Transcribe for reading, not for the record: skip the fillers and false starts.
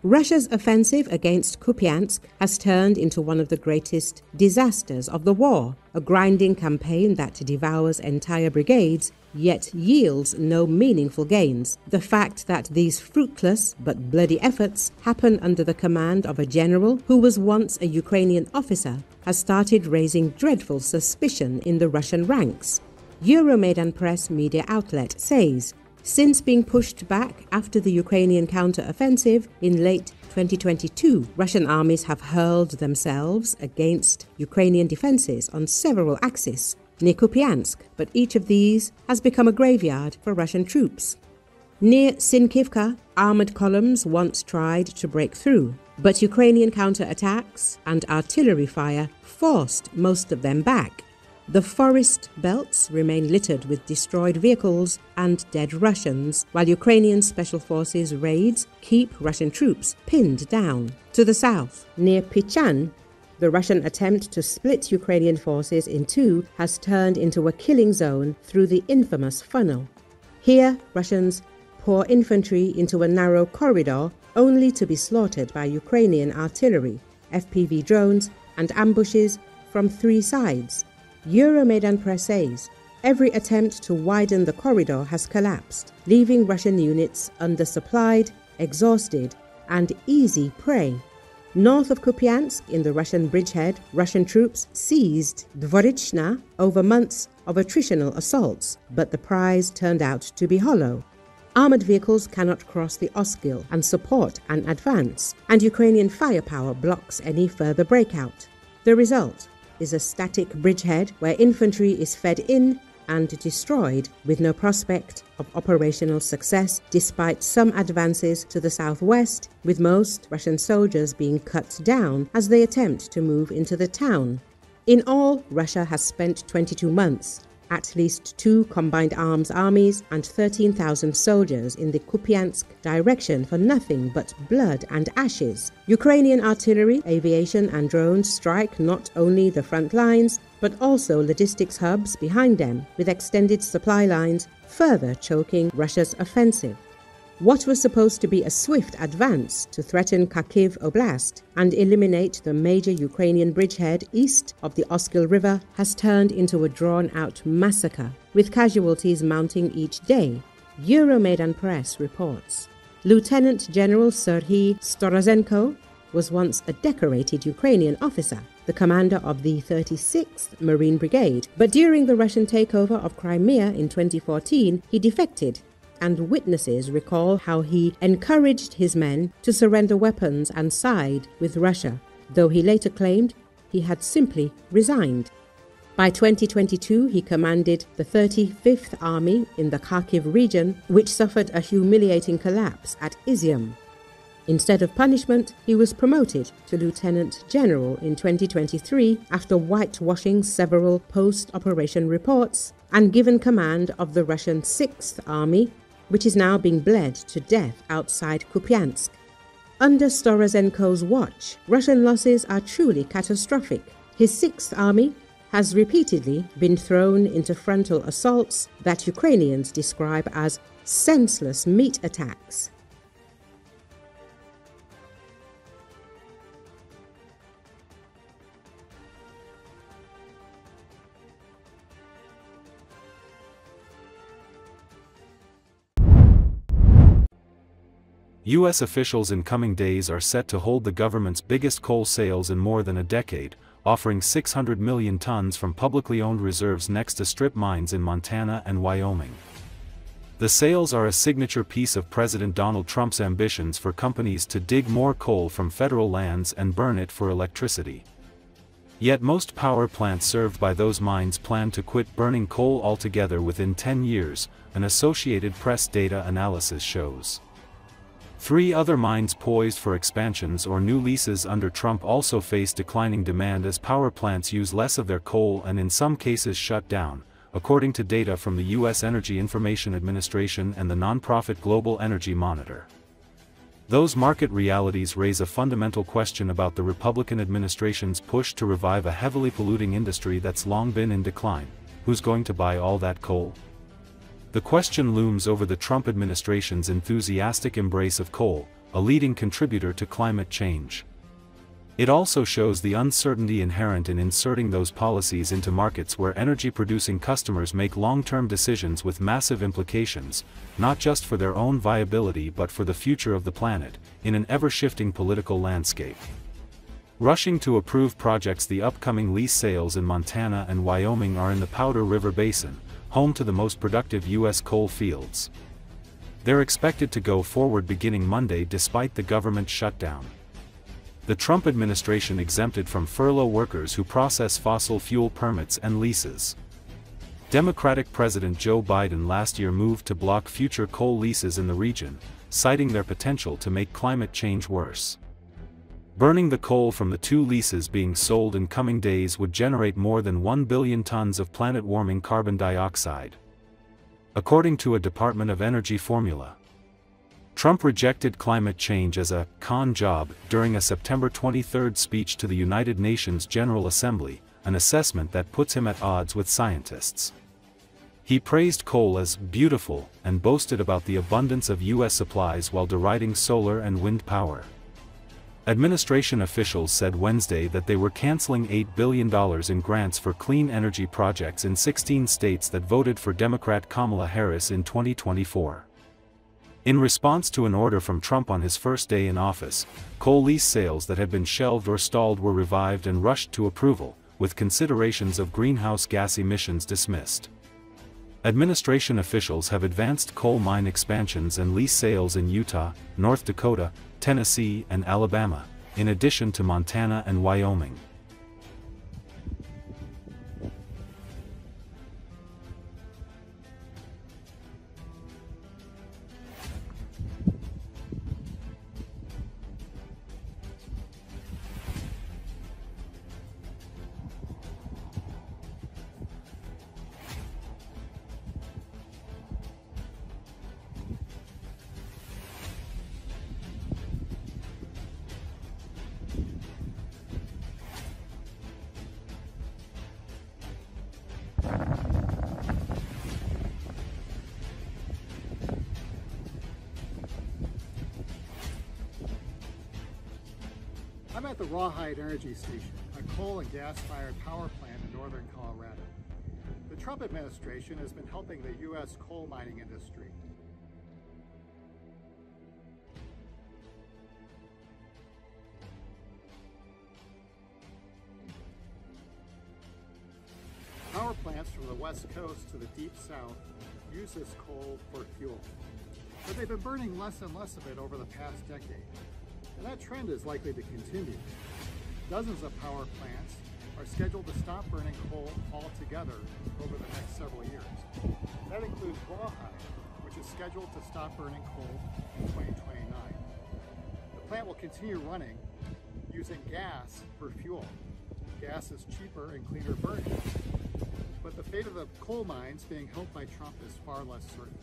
Russia's offensive against Kupiansk has turned into one of the greatest disasters of the war, a grinding campaign that devours entire brigades, yet yields no meaningful gains. The fact that these fruitless but bloody efforts happen under the command of a general who was once a Ukrainian officer has started raising dreadful suspicion in the Russian ranks. Euromaidan Press media outlet says, since being pushed back after the Ukrainian counteroffensive in late 2022, Russian armies have hurled themselves against Ukrainian defenses on several axes near Kupiansk, but each of these has become a graveyard for Russian troops. Near Synkivka, armored columns once tried to break through, but Ukrainian counterattacks and artillery fire forced most of them back. The forest belts remain littered with destroyed vehicles and dead Russians, while Ukrainian Special Forces raids keep Russian troops pinned down. To the south, near Pischane, the Russian attempt to split Ukrainian forces in two has turned into a killing zone through the infamous funnel. Here, Russians pour infantry into a narrow corridor only to be slaughtered by Ukrainian artillery, FPV drones, and ambushes from three sides. Euromaidan Press says, every attempt to widen the corridor has collapsed, leaving Russian units undersupplied, exhausted, and easy prey. North of Kupiansk, in the Russian bridgehead, Russian troops seized Dvorichna over months of attritional assaults, but the prize turned out to be hollow. Armored vehicles cannot cross the Oskil and support an advance, and Ukrainian firepower blocks any further breakout. The result is a static bridgehead where infantry is fed in and destroyed with no prospect of operational success despite some advances to the southwest, with most Russian soldiers being cut down as they attempt to move into the town. In all, Russia has spent 22 months, at least 2 combined arms armies and 13,000 soldiers in the Kupiansk direction for nothing but blood and ashes. Ukrainian artillery, aviation and drones strike not only the front lines, but also logistics hubs behind them, with extended supply lines further choking Russia's offensive. What was supposed to be a swift advance to threaten Kharkiv Oblast and eliminate the major Ukrainian bridgehead east of the Oskil River has turned into a drawn-out massacre, with casualties mounting each day. Euromaidan Press reports. Lieutenant General Serhii Storozhenko was once a decorated Ukrainian officer, the commander of the 36th Marine Brigade, but during the Russian takeover of Crimea in 2014, he defected, and witnesses recall how he encouraged his men to surrender weapons and side with Russia, though he later claimed he had simply resigned. By 2022, he commanded the 35th Army in the Kharkiv region, which suffered a humiliating collapse at Izium. Instead of punishment, he was promoted to Lieutenant General in 2023 after whitewashing several post-operation reports and given command of the Russian 6th Army, which is now being bled to death outside Kupiansk. Under Storozhenko's watch, Russian losses are truly catastrophic. His 6th Army has repeatedly been thrown into frontal assaults that Ukrainians describe as senseless meat attacks. U.S. officials in coming days are set to hold the government's biggest coal sales in more than a decade, offering 600 million tons from publicly owned reserves next to strip mines in Montana and Wyoming. The sales are a signature piece of President Donald Trump's ambitions for companies to dig more coal from federal lands and burn it for electricity. Yet most power plants served by those mines plan to quit burning coal altogether within 10 years, an Associated Press data analysis shows. 3 other mines poised for expansions or new leases under Trump also face declining demand as power plants use less of their coal and in some cases shut down, according to data from the U.S. Energy Information Administration and the nonprofit Global Energy Monitor. Those market realities raise a fundamental question about the Republican administration's push to revive a heavily polluting industry that's long been in decline. Who's going to buy all that coal? The question looms over the Trump administration's enthusiastic embrace of coal, a leading contributor to climate change. It also shows the uncertainty inherent in inserting those policies into markets where energy-producing customers make long-term decisions with massive implications, not just for their own viability but for the future of the planet, in an ever-shifting political landscape. Rushing to approve projects. The upcoming lease sales in Montana and Wyoming are in the Powder River Basin, home to the most productive U.S. coal fields. They're expected to go forward beginning Monday despite the government shutdown. The Trump administration exempted from furlough workers who process fossil fuel permits and leases. Democratic President Joe Biden last year moved to block future coal leases in the region, citing their potential to make climate change worse. Burning the coal from the two leases being sold in coming days would generate more than 1 billion tons of planet-warming carbon dioxide, according to a Department of Energy formula. Trump rejected climate change as a con job during a September 23 speech to the United Nations General Assembly, an assessment that puts him at odds with scientists. He praised coal as beautiful and boasted about the abundance of U.S. supplies while deriding solar and wind power. Administration officials said Wednesday that they were canceling $8 billion in grants for clean energy projects in 16 states that voted for Democrat Kamala Harris in 2024. In response to an order from Trump on his first day in office, coal lease sales that had been shelved or stalled were revived and rushed to approval, with considerations of greenhouse gas emissions dismissed. Administration officials have advanced coal mine expansions and lease sales in Utah, North Dakota, Tennessee, and Alabama, in addition to Montana and Wyoming. I'm at the Rawhide Energy Station, a coal and gas-fired power plant in northern Colorado. The Trump administration has been helping the U.S. coal mining industry. Power plants from the West Coast to the Deep South use this coal for fuel, but they've been burning less and less of it over the past decade. And that trend is likely to continue. Dozens of power plants are scheduled to stop burning coal altogether over the next several years. That includes Rawhide, which is scheduled to stop burning coal in 2029. The plant will continue running using gas for fuel. Gas is cheaper and cleaner burning. But the fate of the coal mines being helped by Trump is far less certain.